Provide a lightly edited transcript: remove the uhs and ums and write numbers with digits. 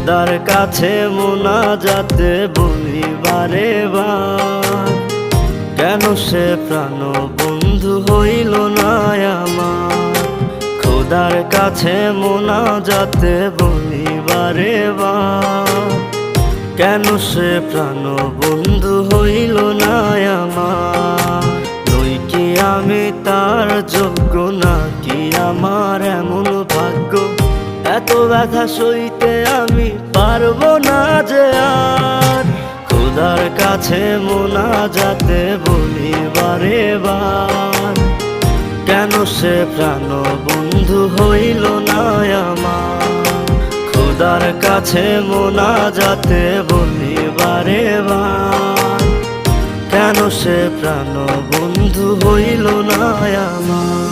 খোদার কাছে মোনাজাতে বলি বারে বার, কেন সে প্রাণ বন্ধু হইল না আমার। খোদার কাছে মোনাজাতে বলি বারে বার, কেন সে প্রাণ বন্ধু হইল না আমার। নই কি আমি তার যোগ্য, নাকি আমার এমন ভাগ্য, এত ব্যথা সইতে আমি পারবো না যে আর। খোদার কাছে মোনাজাতে বলি বারে বার, কেন সে প্রাণ বন্ধু হইল না আমার। খোদার কাছে মোনাজাতে বলি বারে বার, কেন সে প্রাণ বন্ধু হইল না আমার।